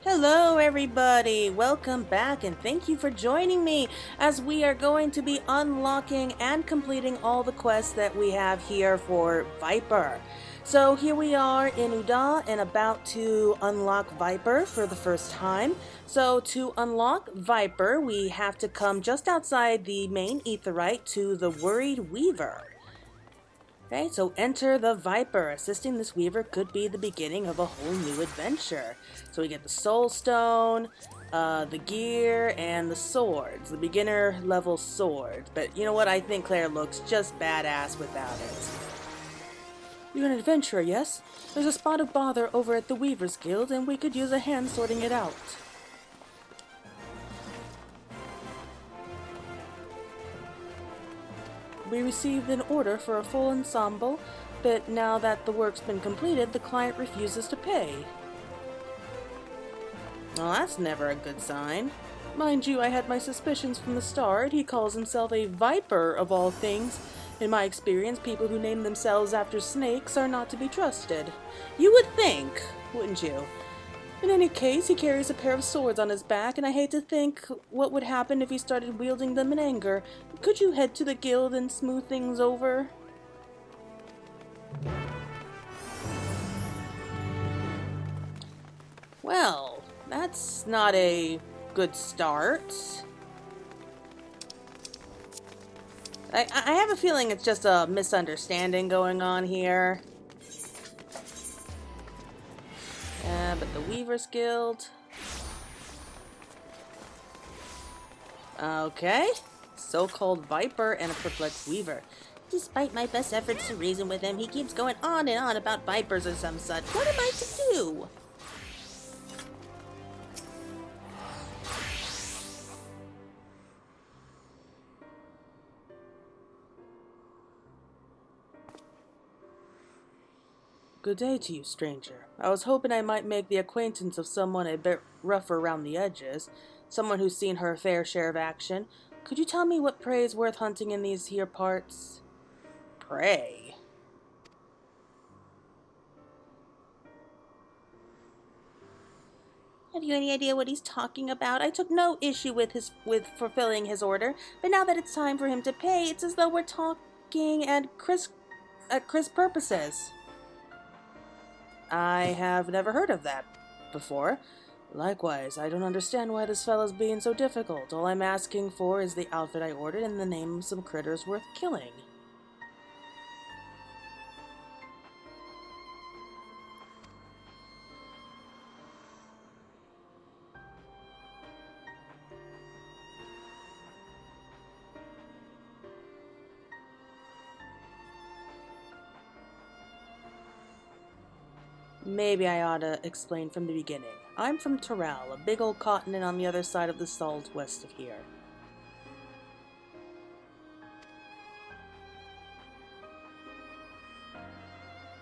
Hello everybody, welcome back and thank you for joining me as we are going to be unlocking and completing all the quests that we have here for Viper. So here we are in Uda and about to unlock Viper for the first time. So to unlock Viper, we have to come just outside the main Aetheryte to the Worried Weaver. Okay, so enter the Viper. Assisting this Weaver could be the beginning of a whole new adventure. So we get the Soul Stone, the gear, and the swords. The beginner level swords. But you know what? I think Claire looks just badass without it. You're an adventurer, yes? There's a spot of bother over at the Weaver's Guild, and we could use a hand sorting it out. We received an order for a full ensemble, but now that the work's been completed, the client refuses to pay. Well, that's never a good sign. Mind you, I had my suspicions from the start. He calls himself a Viper, of all things. In my experience, people who name themselves after snakes are not to be trusted. You would think, wouldn't you? In any case, he carries a pair of swords on his back, and I hate to think what would happen if he started wielding them in anger. Could you head to the guild and smooth things over? Well, that's not a good start. I have a feeling it's just a misunderstanding going on here. But the Weaver's Guild. Okay. So-called Viper and a perplexed Weaver. Despite my best efforts to reason with him, he keeps going on and on about Vipers or some such. What am I to do? Good day to you, stranger. I was hoping I might make the acquaintance of someone a bit rougher around the edges, someone who's seen her fair share of action. Could you tell me what prey is worth hunting in these here parts? Prey? Have you any idea what he's talking about? I took no issue with fulfilling his order, but now that it's time for him to pay, it's as though we're talking at cross purposes. I have never heard of that before. Likewise, I don't understand why this fellow's being so difficult. All I'm asking for is the outfit I ordered in the name of some critters worth killing. Maybe I ought to explain from the beginning. I'm from Tural, a big old continent on the other side of the salt west of here.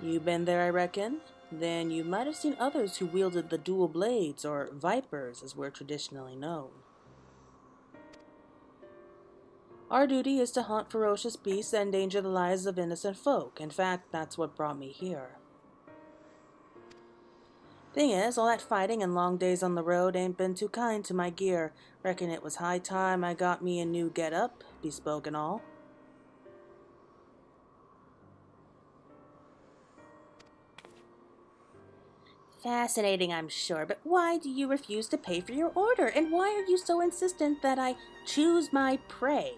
You been there, I reckon? Then you might have seen others who wielded the dual blades, or vipers as we're traditionally known. Our duty is to hunt ferocious beasts and endanger the lives of innocent folk. In fact, that's what brought me here. Thing is, all that fighting and long days on the road ain't been too kind to my gear. Reckon it was high time I got me a new get-up, bespoke and all. Fascinating, I'm sure, but why do you refuse to pay for your order? And why are you so insistent that I choose my prey?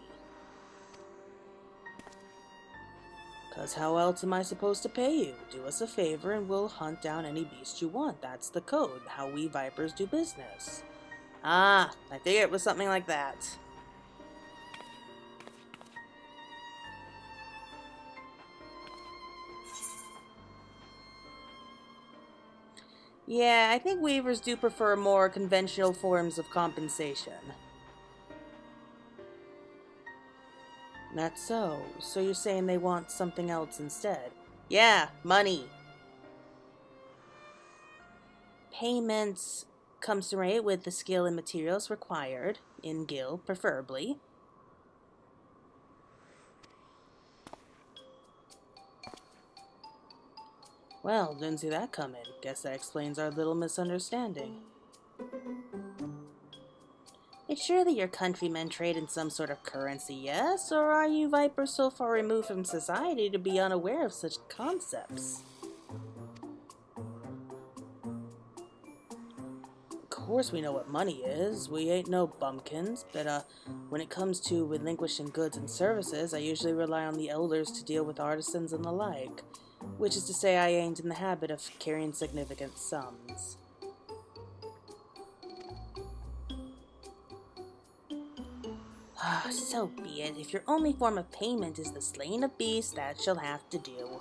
'Cause how else am I supposed to pay you? Do us a favor and we'll hunt down any beast you want. That's the code, how we Vipers do business. Ah, I figured it was something like that. Yeah, I think Weavers do prefer more conventional forms of compensation. That's so. So you're saying they want something else instead? Yeah, money. Payments commensurate with the skill and materials required, in guild preferably. Well, didn't see that coming. Guess that explains our little misunderstanding. Surely your countrymen trade in some sort of currency, yes? Or are you vipers so far removed from society to be unaware of such concepts? Of course we know what money is. We ain't no bumpkins. But when it comes to relinquishing goods and services, I usually rely on the elders to deal with artisans and the like. Which is to say I ain't in the habit of carrying significant sums. So be it. If your only form of payment is the slaying of beasts, that shall have to do.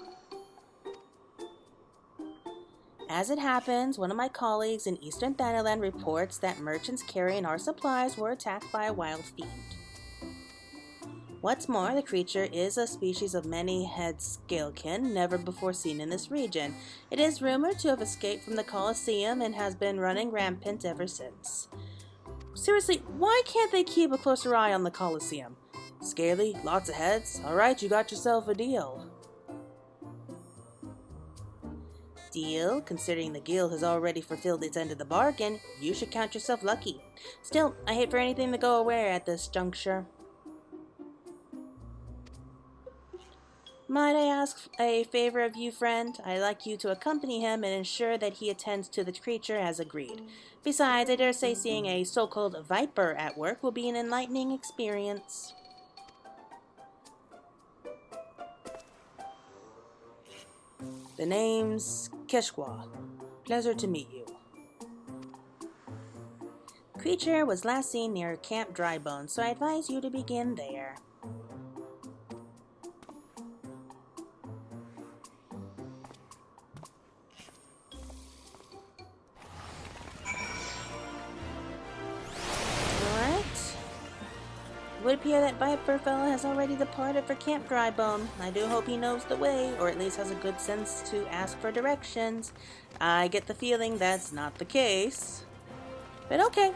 As it happens, one of my colleagues in Eastern Thanaland reports that merchants carrying our supplies were attacked by a wild fiend. What's more, the creature is a species of many-head scalekin never before seen in this region. It is rumored to have escaped from the Colosseum and has been running rampant ever since. Seriously, why can't they keep a closer eye on the Colosseum? Scaly, lots of heads. Alright, you got yourself a deal. Deal? Considering the guild has already fulfilled its end of the bargain, you should count yourself lucky. Still, I hate for anything to go away at this juncture. Might I ask a favor of you, friend? I'd like you to accompany him and ensure that he attends to the creature as agreed. Besides, I dare say seeing a so-called viper at work will be an enlightening experience. The name's Keshwa. Pleasure to meet you. Creature was last seen near Camp Drybone, so I advise you to begin there. It would appear that Viper fella has already departed for Camp Drybone. I do hope he knows the way, or at least has a good sense to ask for directions. I get the feeling that's not the case. But okay.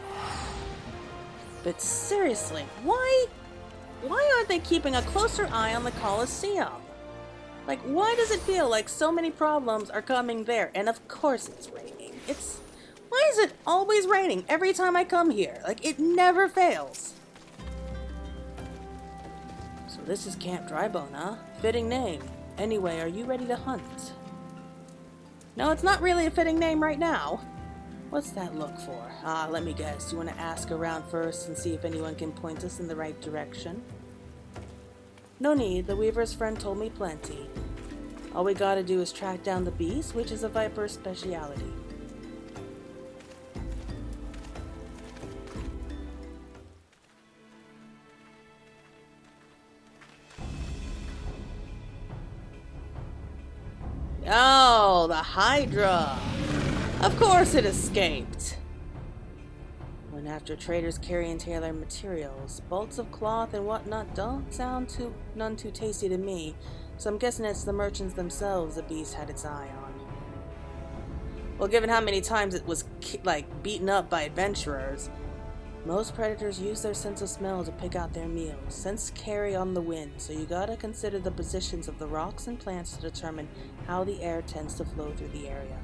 But seriously, why aren't they keeping a closer eye on the Colosseum? Like, why does it feel like so many problems are coming there? And of course it's raining. Why is it always raining every time I come here? Like, it never fails. This is Camp Drybone, huh? Fitting name. Anyway, are you ready to hunt? No, it's not really a fitting name right now. What's that look for? Let me guess. You want to ask around first and see if anyone can point us in the right direction? No need. The Weaver's friend told me plenty. All we gotta do is track down the beast, which is a viper's speciality. Oh, the Hydra! Of course it escaped! When after traders carrying tailored materials, bolts of cloth and whatnot don't sound none too tasty to me, so I'm guessing it's the merchants themselves the beast had its eye on. Well, given how many times it was, beaten up by adventurers, most predators use their sense of smell to pick out their meals. Scents carry on the wind, so you gotta consider the positions of the rocks and plants to determine how the air tends to flow through the area.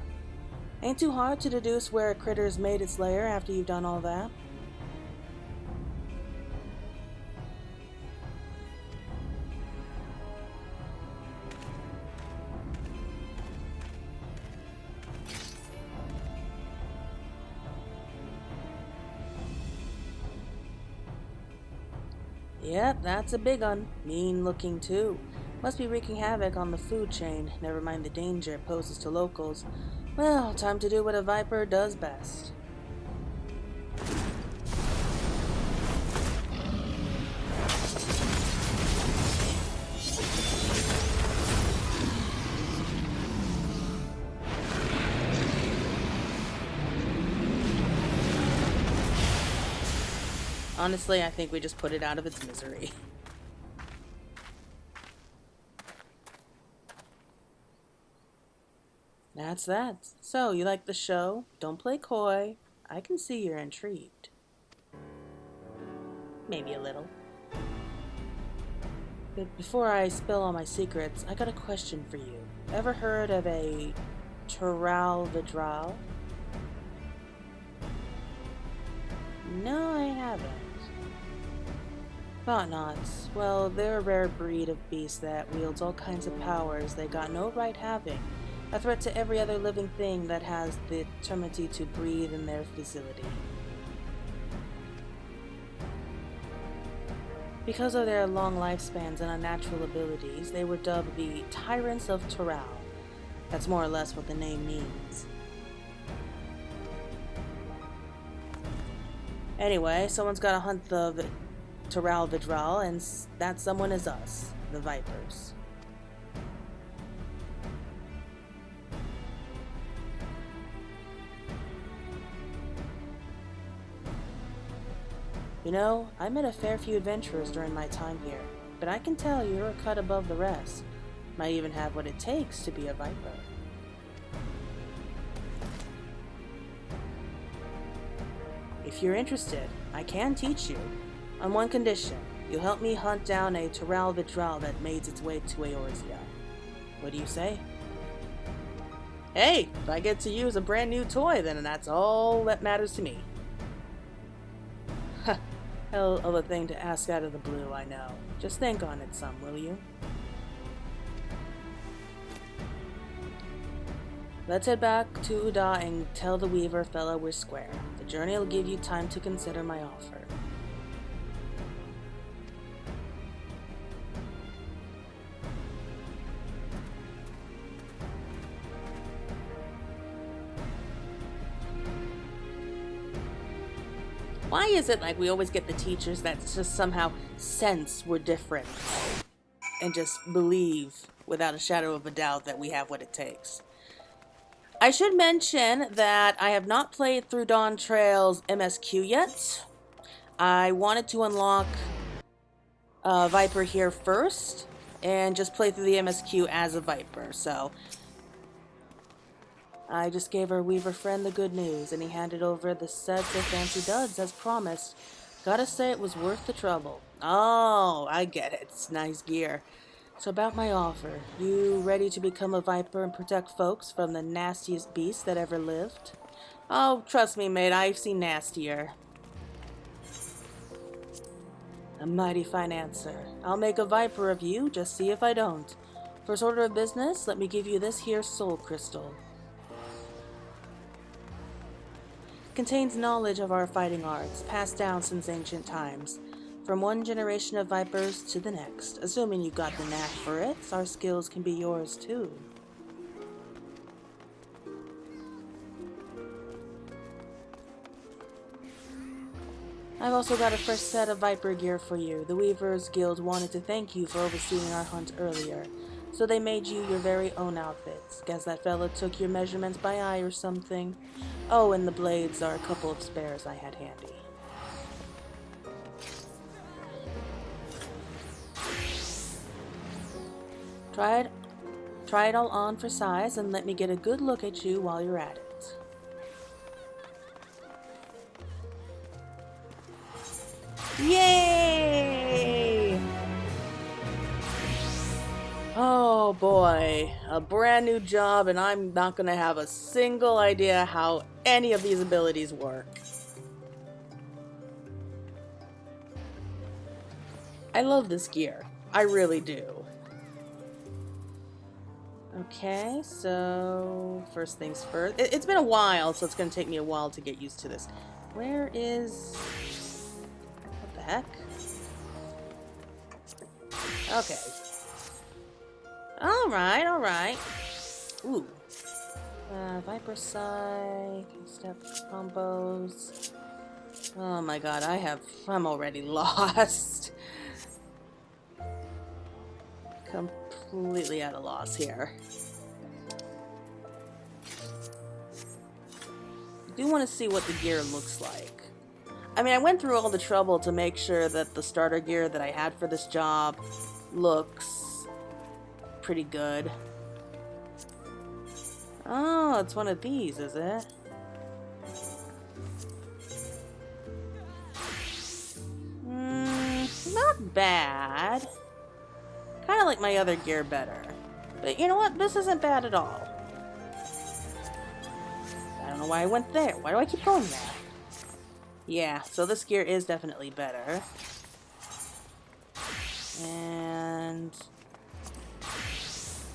Ain't too hard to deduce where a critter's made its lair after you've done all that. Yep, that's a big one. Mean looking too. Must be wreaking havoc on the food chain, never mind the danger it poses to locals. Well, time to do what a viper does best. Honestly, I think we just put it out of its misery. That's that. So, you like the show? Don't play coy. I can see you're intrigued. Maybe a little. But before I spill all my secrets, I got a question for you. Ever heard of a Tural Vidral? No, I haven't. Thought-knots. Well, they're a rare breed of beast that wields all kinds of powers they got no right having. A threat to every other living thing that has the temerity to breathe in their facility. Because of their long lifespans and unnatural abilities, they were dubbed the Tyrants of Tural. That's more or less what the name means. Anyway, someone's gotta hunt the Tural Vidral, and that someone is us, the Vipers. You know, I met a fair few adventurers during my time here, but I can tell you're a cut above the rest. Might even have what it takes to be a Viper. If you're interested, I can teach you. On one condition, you'll help me hunt down a Tural Vidral that made its way to Eorzea. What do you say? Hey, if I get to use a brand new toy, then that's all that matters to me. Hell of a thing to ask out of the blue, I know. Just think on it some, will you? Let's head back to Uda and tell the Weaver fella we're square. The journey will give you time to consider my offer. Why is it like we always get the teachers that just somehow sense we're different and just believe without a shadow of a doubt that we have what it takes? I should mention that I have not played through Dawntrail's MSQ yet. I wanted to unlock Viper here first and just play through the MSQ as a Viper, so I just gave our Weaver friend the good news, and he handed over the sets of fancy duds as promised. Gotta say it was worth the trouble. Oh, I get it. It's nice gear. So about my offer, you ready to become a Viper and protect folks from the nastiest beast that ever lived? Oh, trust me, mate, I've seen nastier. A mighty fine answer. I'll make a Viper of you, just see if I don't. First order of business, let me give you this here soul crystal. Contains knowledge of our fighting arts, passed down since ancient times. From one generation of Vipers to the next. Assuming you've got the knack for it, our skills can be yours too. I've also got a fresh set of Viper gear for you. The Weavers Guild wanted to thank you for overseeing our hunt earlier, so they made you your very own outfits. Guess that fella took your measurements by eye or something. Oh, and the blades are a couple of spares I had handy. Try it all on for size and let me get a good look at you while you're at it. Yay! Oh boy, a brand new job and I'm not gonna have a single idea how any of these abilities work. I love this gear. I really do. Okay, so first things first. It's been a while, so it's gonna take me a while to get used to this. Where is... what the heck? Okay. Alright. Ooh. Viper Psy, step combos. Oh my god, I'm already lost. Completely at a loss here. I do want to see what the gear looks like. I mean, I went through all the trouble to make sure that the starter gear that I had for this job looks pretty good. Oh, it's one of these, is it? Not bad. Kind of like my other gear better. But you know what? This isn't bad at all. I don't know why I went there. Why do I keep going there? Yeah, so this gear is definitely better. And...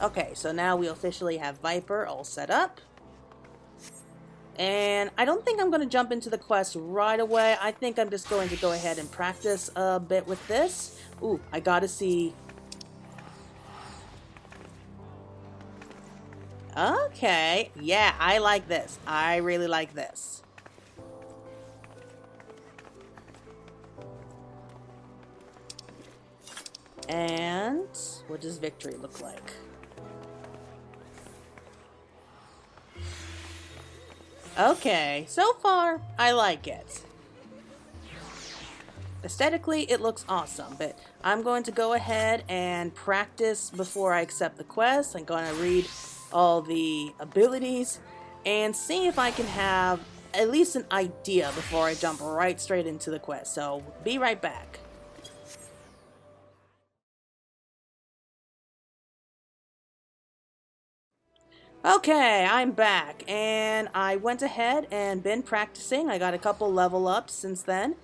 okay, so now we officially have Viper all set up. And I don't think I'm going to jump into the quest right away. I think I'm just going to go ahead and practice a bit with this. Ooh, I gotta see... okay, yeah, I like this. I really like this. And what does victory look like? Okay, so far, I like it. Aesthetically, it looks awesome, but I'm going to go ahead and practice before I accept the quest. I'm going to read all the abilities and see if I can have at least an idea before I jump right straight into the quest. So, be right back. Okay, I'm back, and I went ahead and been practicing. I got a couple level ups since then.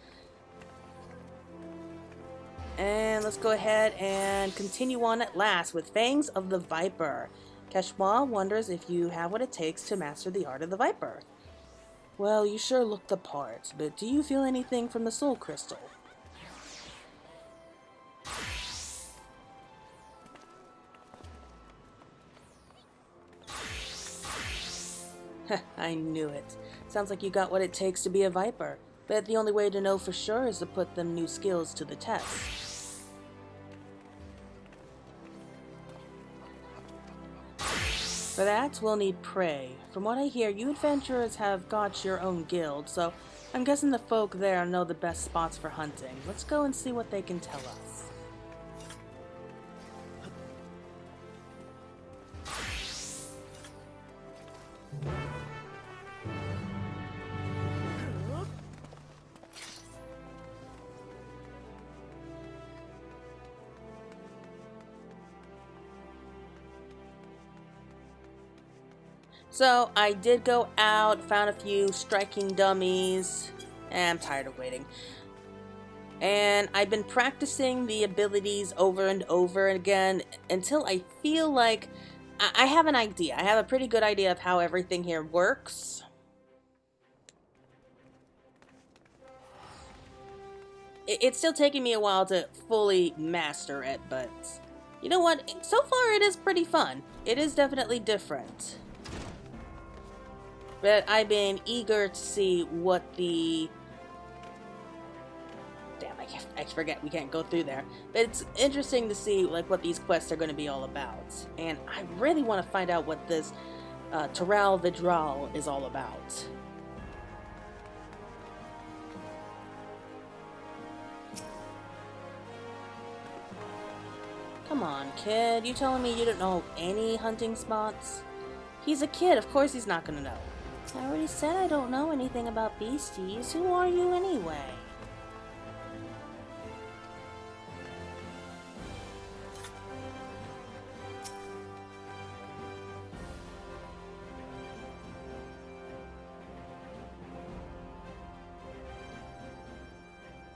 And let's go ahead and continue on at last with Fangs of the Viper. Keshwa wonders if you have what it takes to master the art of the Viper. Well, you sure look the part, but do you feel anything from the soul crystal? I knew it. Sounds like you got what it takes to be a Viper, but the only way to know for sure is to put them new skills to the test. For that, we'll need prey. From what I hear, you adventurers have got your own guild, so I'm guessing the folk there know the best spots for hunting. Let's go and see what they can tell us. So, I did go out, found a few striking dummies, and I'm tired of waiting. And I've been practicing the abilities over and over again until I feel like I have an idea. I have a pretty good idea of how everything here works. It's still taking me a while to fully master it, but you know what? So far it is pretty fun. It is definitely different. But I've been eager to see what the... damn, I forget we can't go through there. But it's interesting to see like what these quests are going to be all about. And I really want to find out what this Tural Vidral is all about. Come on, kid. You telling me you don't know any hunting spots? He's a kid. Of course he's not going to know. I already said I don't know anything about beasties. Who are you anyway?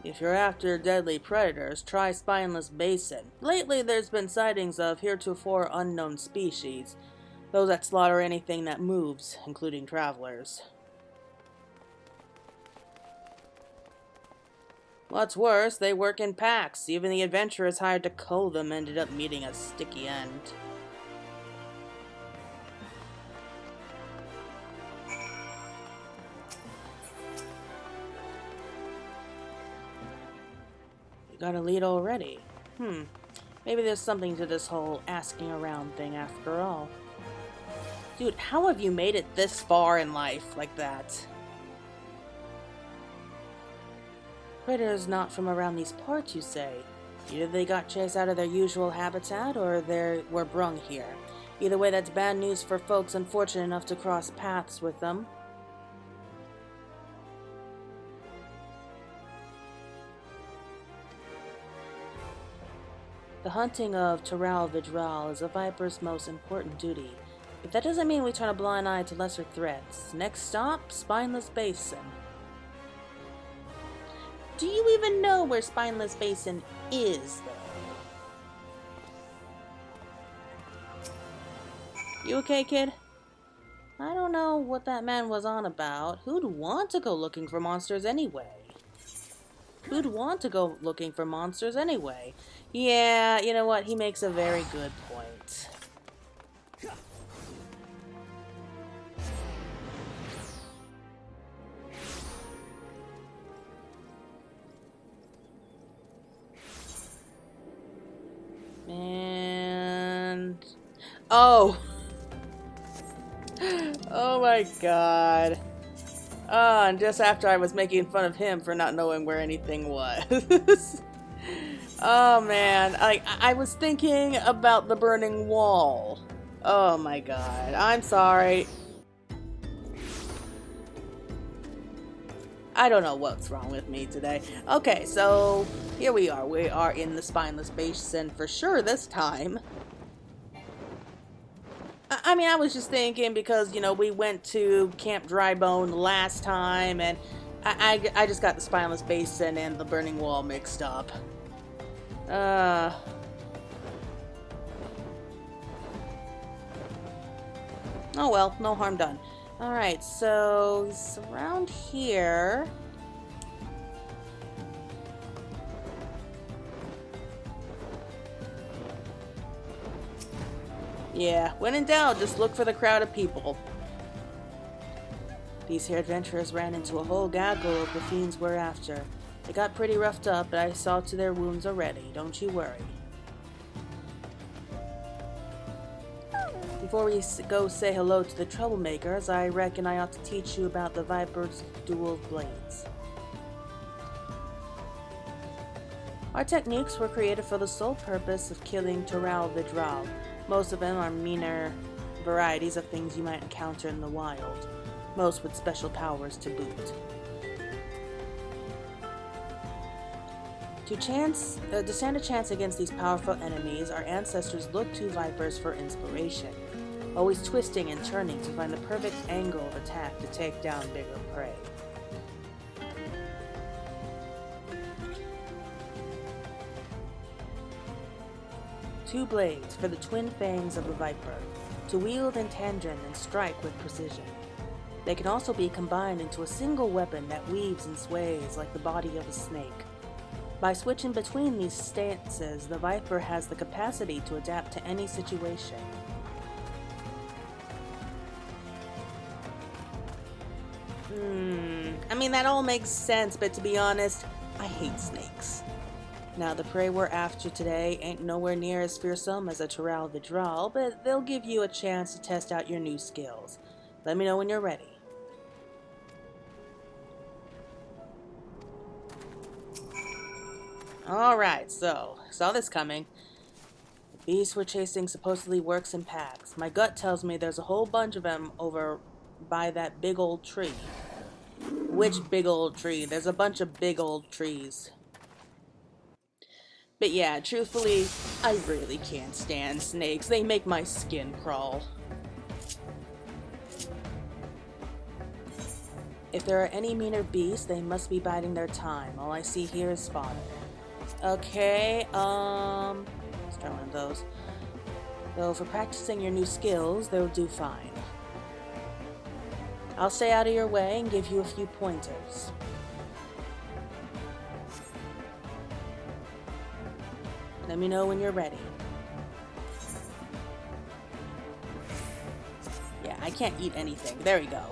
If you're after deadly predators, try Spineless Basin. Lately there's been sightings of heretofore unknown species. Those that slaughter anything that moves, including travelers. What's worse, they work in packs. Even the adventurers hired to cull them ended up meeting a sticky end. You got a lead already. Maybe there's something to this whole asking around thing after all. Dude, how have you made it this far in life like that? Critters not from around these parts, you say? Either they got chased out of their usual habitat, or they were brung here. Either way, that's bad news for folks unfortunate enough to cross paths with them. The hunting of Tural Vidral is a Viper's most important duty. But that doesn't mean we turn a blind eye to lesser threats. Next stop, Spineless Basin. Do you even know where Spineless Basin is, though? You okay, kid? I don't know what that man was on about. Who'd want to go looking for monsters anyway? Who'd want to go looking for monsters anyway? Yeah, you know what? He makes a very good point. And... oh! Oh my god. And just after I was making fun of him for not knowing where anything was. Oh man, I was thinking about the burning wall. Oh my god, I'm sorry. I don't know what's wrong with me today. Okay, so here we are. We are in the spineless basin for sure this time. I mean, I was just thinking because, you know, we went to Camp Drybone last time, and I just got the spineless basin and the burning wall mixed up. Oh well, no harm done. Alright, so it's around here. Yeah, when in doubt, just look for the crowd of people. These here adventurers ran into a whole gaggle of the fiends we're after. They got pretty roughed up, but I saw to their wounds already. Don't you worry. Before we go say hello to the troublemakers, I reckon I ought to teach you about the Viper's dual blades. Our techniques were created for the sole purpose of killing Tural the Drow. Most of them are meaner varieties of things you might encounter in the wild, most with special powers to boot. To stand a chance against these powerful enemies, our ancestors looked to vipers for inspiration, always twisting and turning to find the perfect angle of attack to take down bigger prey. Two blades for the twin fangs of the viper, to wield in tandem and strike with precision. They can also be combined into a single weapon that weaves and sways like the body of a snake. By switching between these stances, the viper has the capacity to adapt to any situation. I mean, that all makes sense, but to be honest, I hate snakes. Now, the prey we're after today ain't nowhere near as fearsome as a Tural the Drow, but they'll give you a chance to test out your new skills. Let me know when you're ready. Alright, so, saw this coming. The beast we're chasing supposedly works in packs. My gut tells me there's a whole bunch of them over by that big old tree. Which big old tree? There's a bunch of big old trees. But yeah, truthfully, I really can't stand snakes. They make my skin crawl. If there are any meaner beasts, they must be biding their time. All I see here is fodder. Okay, let's try one of those. Though for practicing your new skills, they'll do fine. I'll stay out of your way and give you a few pointers. Let me know when you're ready. Yeah, I can't eat anything. There we go.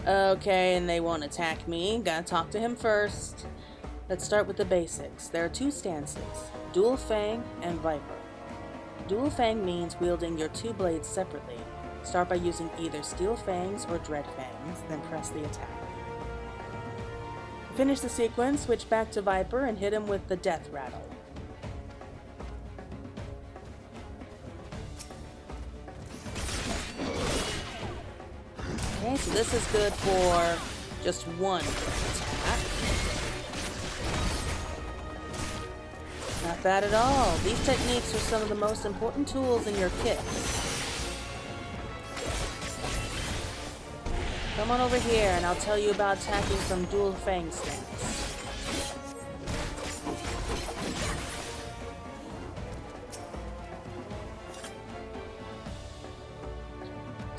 Okay, and they won't attack me. Gotta talk to him first. Let's start with the basics. There are two stances, Dual Fang and Viper. Dual Fang means wielding your two blades separately. Start by using either Steel Fangs or Dread Fangs, then press the attack. Finish the sequence, switch back to Viper, and hit him with the Death Rattle. Okay, so this is good for just one attack. Not bad at all. These techniques are some of the most important tools in your kit. Come on over here and I'll tell you about attacking from Dual Fang stance.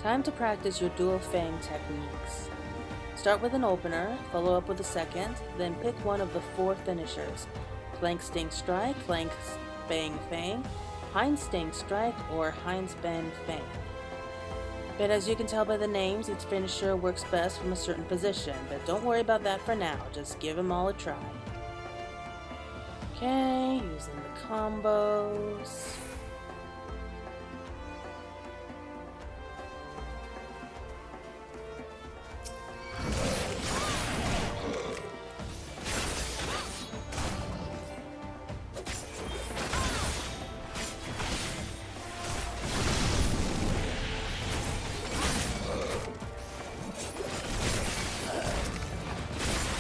Time to practice your dual fang techniques. Start with an opener, follow up with a second, then pick one of the 4 finishers. Flank Sting Strike, Flank Bang Fang, Hind Sting Strike, or Hind Bang Fang. But as you can tell by the names, each finisher works best from a certain position, but don't worry about that for now, just give them all a try. Okay, using the combos.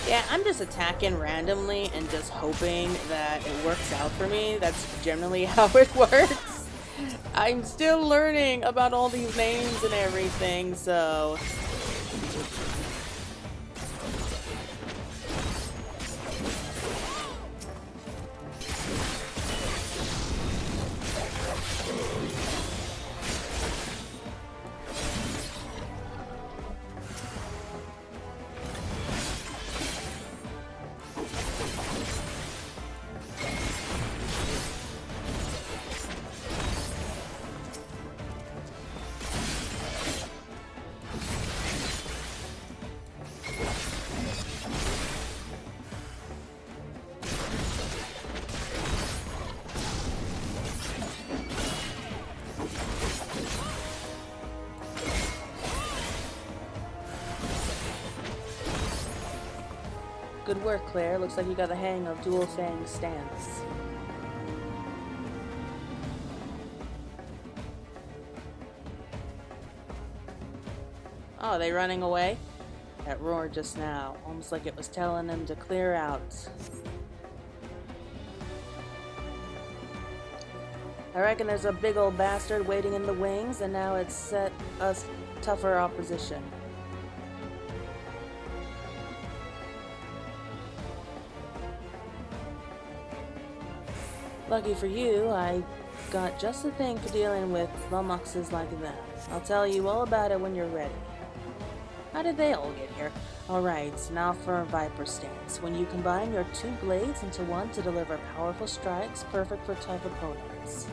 Yeah, I'm just attacking randomly and just hoping that it works out for me. That's generally how it works. I'm still learning about all these names and everything, so... Good work, Claire. Looks like you got the hang of dual fang stance. Oh, are they running away? That roar just now, almost like it was telling them to clear out. I reckon there's a big old bastard waiting in the wings, and now it's set us tougher opposition. Lucky for you, I got just the thing for dealing with lummoxes like that. I'll tell you all about it when you're ready. How did they all get here? Alright, now for a Viper stance. When you combine your 2 blades into one to deliver powerful strikes, perfect for tough opponents.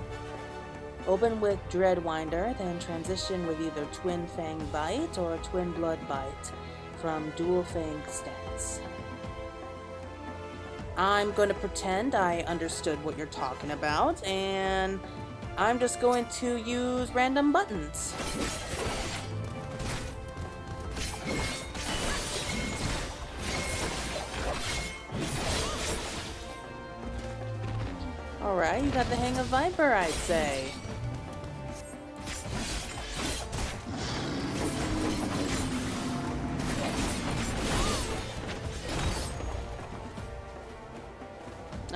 Open with Dreadwinder, then transition with either Twin Fang Bite or Twin Blood Bite from Dual Fang stance. I'm going to pretend I understood what you're talking about, and I'm just going to use random buttons. Alright, you got the hang of Viper, I'd say.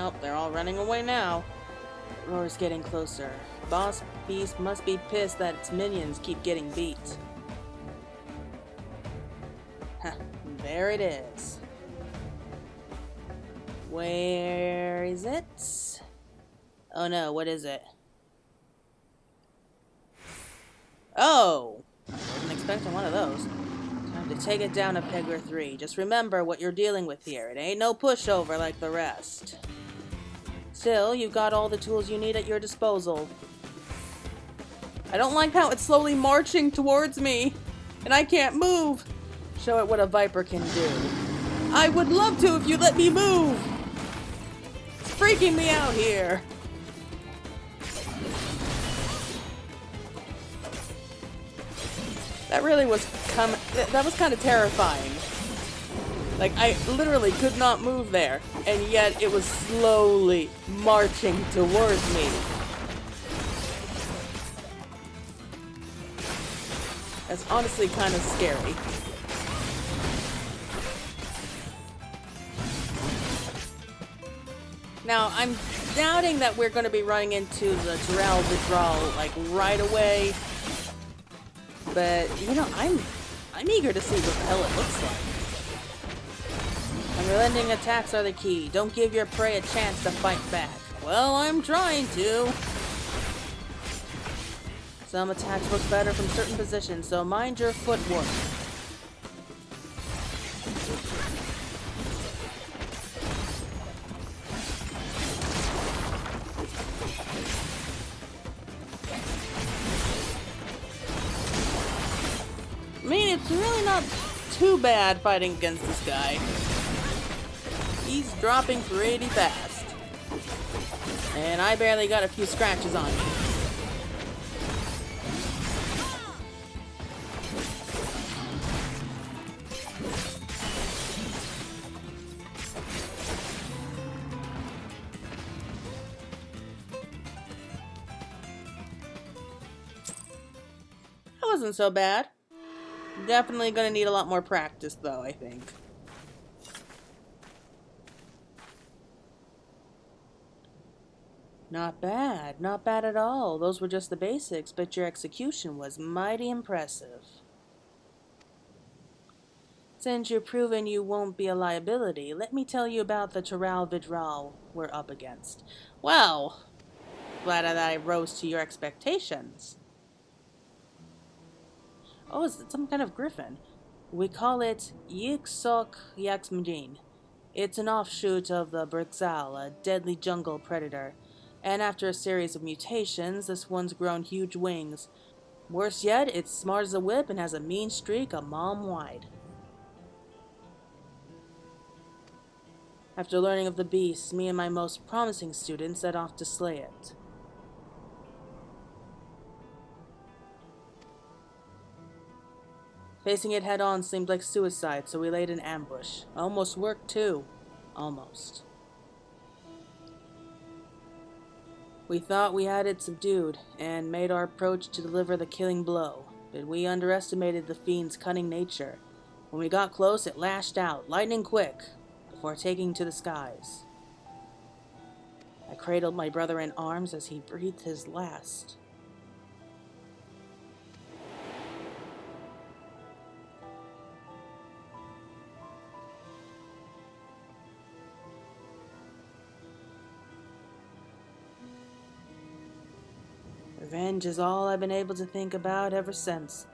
Oh, they're all running away now. Roar's getting closer. Boss Beast must be pissed that its minions keep getting beat. Huh, there it is. Where is it? Oh no, what is it? Oh! I wasn't expecting one of those. Time to take it down a peg or 3. Just remember what you're dealing with here. It ain't no pushover like the rest. Still, you've got all the tools you need at your disposal. I don't like how it's slowly marching towards me, and I can't move. Show it what a Viper can do. I would love to if you'd let me move. It's freaking me out here. That really was that was kind of terrifying. Like, I literally could not move there, and yet it was slowly marching towards me. That's honestly kind of scary. Now, I'm doubting that we're going to be running into the Tural withdrawal, like, right away. But, you know, I'm eager to see what the hell it looks like. Unrelenting attacks are the key. Don't give your prey a chance to fight back. Well, I'm trying to. Some attacks work better from certain positions, so mind your footwork. I mean, it's really not too bad fighting against this guy. He's dropping pretty fast. And I barely got a few scratches on me. That wasn't so bad. Definitely gonna need a lot more practice though, I think. Not bad. Not bad at all. Those were just the basics, but your execution was mighty impressive. Since you've proven you won't be a liability, let me tell you about the Tural we're up against. Well, glad that I rose to your expectations. Oh, is it some kind of griffin? We call it Yaxmajin. It's an offshoot of the Brixal, a deadly jungle predator. And after a series of mutations, this one's grown huge wings. Worse yet, it's smart as a whip and has a mean streak a mom wide. After learning of the beast, me and my most promising student set off to slay it. Facing it head-on seemed like suicide, so we laid an ambush. Almost worked too. Almost. We thought we had it subdued, and made our approach to deliver the killing blow, but we underestimated the fiend's cunning nature. When we got close, it lashed out, lightning quick, before taking to the skies. I cradled my brother in arms as he breathed his last. Revenge is all I've been able to think about ever since.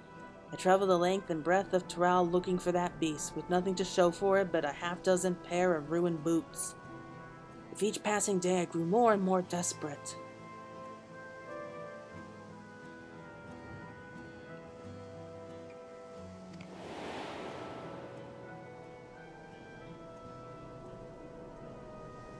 I traveled the length and breadth of Tural looking for that beast, with nothing to show for it but a half-dozen pair of ruined boots. With each passing day, I grew more and more desperate.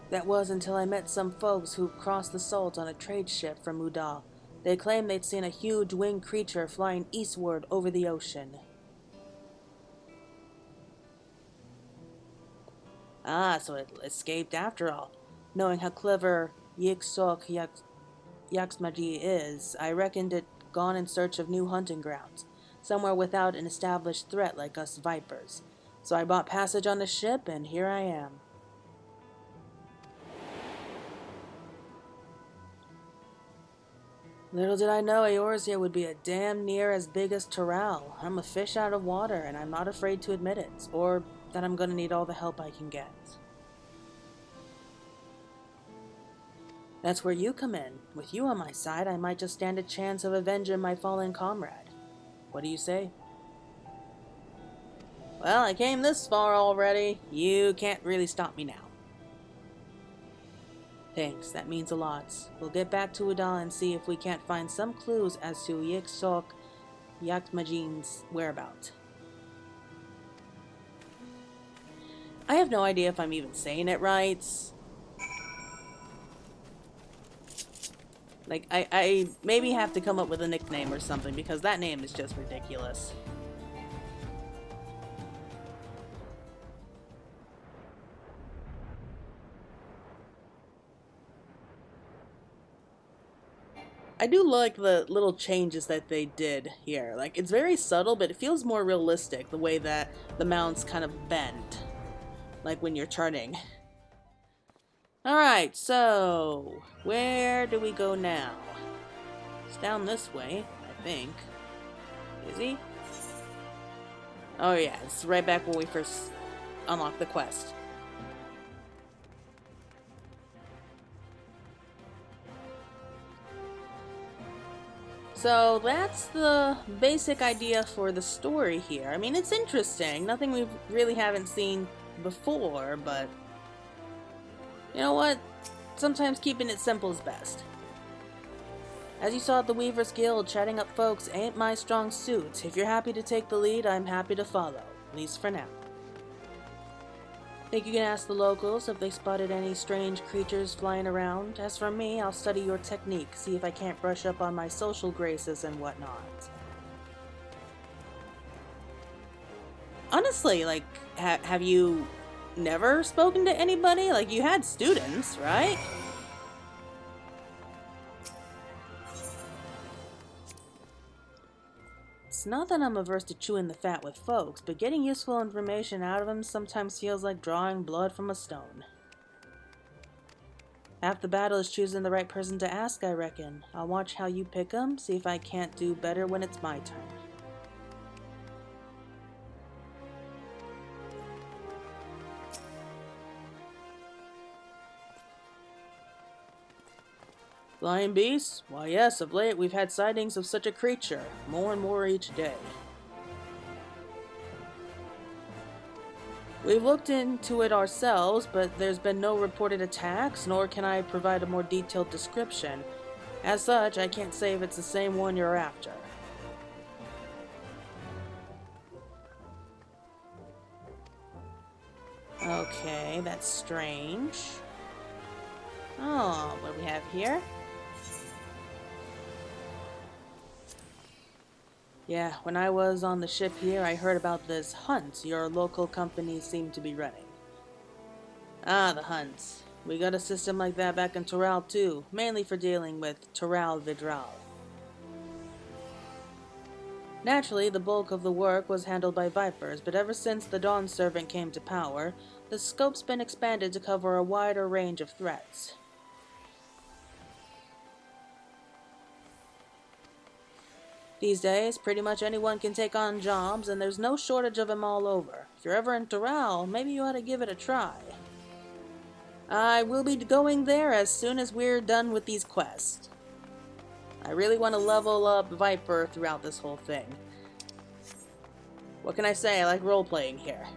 That was until I met some folks who crossed the salt on a trade ship from Udal. They claimed they'd seen a huge winged creature flying eastward over the ocean. Ah, so it escaped after all. Knowing how clever Yaxmajin is, I reckoned it gone in search of new hunting grounds, somewhere without an established threat like us vipers. So I bought passage on the ship, and here I am. Little did I know Eorzea would be a damn near as big as Tural. I'm a fish out of water, and I'm not afraid to admit it, or that I'm gonna need all the help I can get. That's where you come in. With you on my side, I might just stand a chance of avenging my fallen comrade. What do you say? Well, I came this far already. You can't really stop me now. Thanks, that means a lot. We'll get back to Udal and see if we can't find some clues as to Yaxmajin's whereabouts. I have no idea if I'm even saying it right. Like, I maybe have to come up with a nickname or something, because that name is just ridiculous. I do like the little changes that they did here. Like, it's very subtle, but it feels more realistic, the way that the mounts kind of bend. Like when you're charting. Alright, so where do we go now? It's down this way, I think. Is he? Oh yeah, it's right back when we first unlocked the quest. So that's the basic idea for the story here. I mean, it's interesting. Nothing we really haven't seen before, but you know what? Sometimes keeping it simple is best. As you saw at the Weaver's Guild, chatting up folks ain't my strong suit. If you're happy to take the lead, I'm happy to follow. At least for now. Think you can ask the locals if they spotted any strange creatures flying around. As for me, I'll study your technique, see if I can't brush up on my social graces and whatnot. Honestly, like, have you never spoken to anybody? Like, you had students, right? It's not that I'm averse to chewing the fat with folks, but getting useful information out of them sometimes feels like drawing blood from a stone. Half the battle is choosing the right person to ask, I reckon. I'll watch how you pick 'em, see if I can't do better when it's my turn. Flying beasts? Why yes, of late we've had sightings of such a creature, more and more each day. We've looked into it ourselves, but there's been no reported attacks, nor can I provide a more detailed description. As such, I can't say if it's the same one you're after. Okay, that's strange. Oh, what do we have here? Yeah, when I was on the ship here, I heard about this hunt your local company seemed to be running. Ah, the hunts. We got a system like that back in Tural too, mainly for dealing with Tural Vidral. Naturally, the bulk of the work was handled by Vipers, but ever since the Dawn Servant came to power, the scope's been expanded to cover a wider range of threats. These days, pretty much anyone can take on jobs, and there's no shortage of them all over. If you're ever in Tural, maybe you ought to give it a try. I will be going there as soon as we're done with these quests. I really want to level up Viper throughout this whole thing. What can I say? I like role-playing here.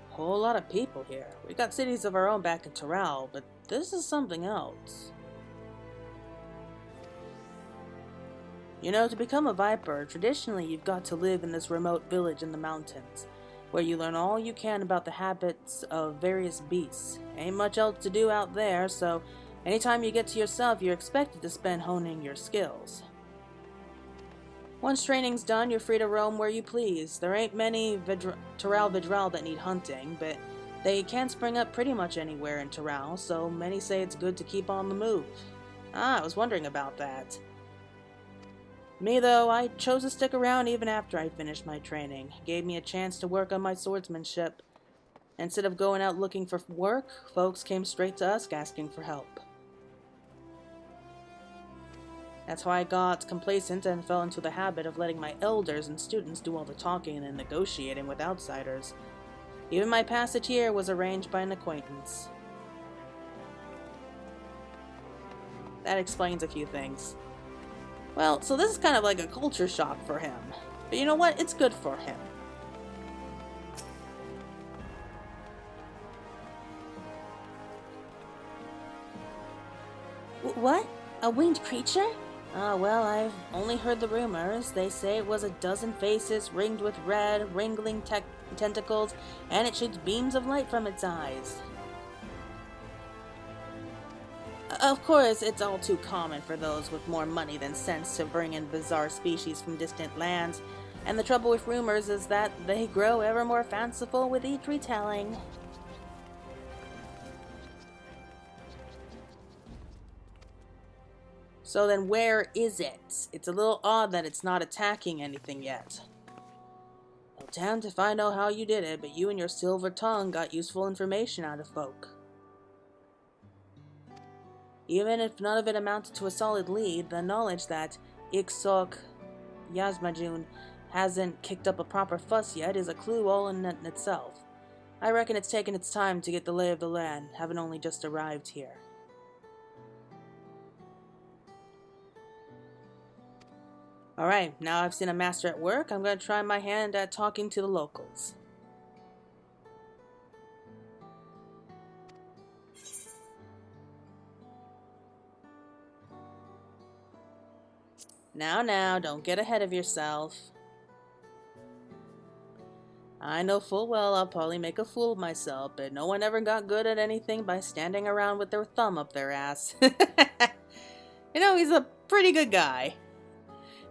Whole lot of people here. We got cities of our own back in Tural, but this is something else. You know, to become a Viper, traditionally you've got to live in this remote village in the mountains, where you learn all you can about the habits of various beasts. Ain't much else to do out there, so anytime you get to yourself, you're expected to spend honing your skills. Once training's done, you're free to roam where you please. There ain't many Tural Vidral that need hunting, but they can spring up pretty much anywhere in Tural, so many say it's good to keep on the move. Ah, I was wondering about that. Me, though, I chose to stick around even after I finished my training. Gave me a chance to work on my swordsmanship. Instead of going out looking for work, folks came straight to us asking for help. That's how I got complacent and fell into the habit of letting my elders and students do all the talking and negotiating with outsiders. Even my passage here was arranged by an acquaintance. That explains a few things. Well, so this is kind of like a culture shock for him. But you know what? It's good for him. What? A winged creature? Well, I've only heard the rumors. They say it was a dozen faces ringed with red, wriggling tentacles, and it shoots beams of light from its eyes. Of course, it's all too common for those with more money than sense to bring in bizarre species from distant lands, and the trouble with rumors is that they grow ever more fanciful with each retelling. So then where is it? It's a little odd that it's not attacking anything yet. Well, damned if I know how you did it, but you and your silver tongue got useful information out of folk. Even if none of it amounted to a solid lead, the knowledge that Iksok Yasmajun hasn't kicked up a proper fuss yet is a clue all in itself. I reckon it's taken its time to get the lay of the land, having only just arrived here. Alright, now I've seen a master at work, I'm going to try my hand at talking to the locals. Now, don't get ahead of yourself. I know full well I'll probably make a fool of myself, but no one ever got good at anything by standing around with their thumb up their ass. You know, he's a pretty good guy.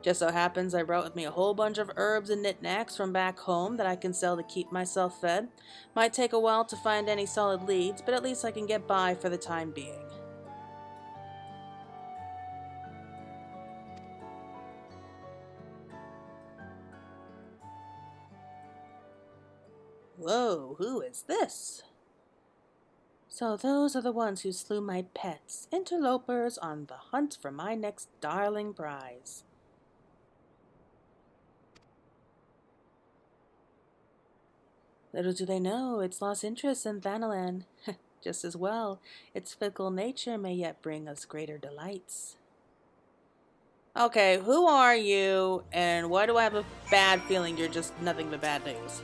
Just so happens I brought with me a whole bunch of herbs and knickknacks from back home that I can sell to keep myself fed. Might take a while to find any solid leads, but at least I can get by for the time being. Whoa, who is this? So those are the ones who slew my pets, interlopers on the hunt for my next darling prize. Little do they know, it's lost interest in Thanalan. Just as well, its fickle nature may yet bring us greater delights. Okay, who are you, and why do I have a bad feeling you're just nothing but bad news?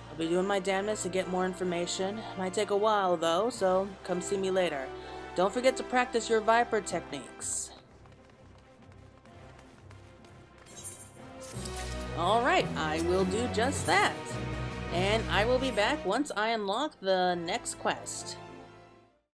I'll be doing my damnedest to get more information. Might take a while though, so come see me later. Don't forget to practice your Viper techniques. Alright, I will do just that. And I will be back once I unlock the next quest.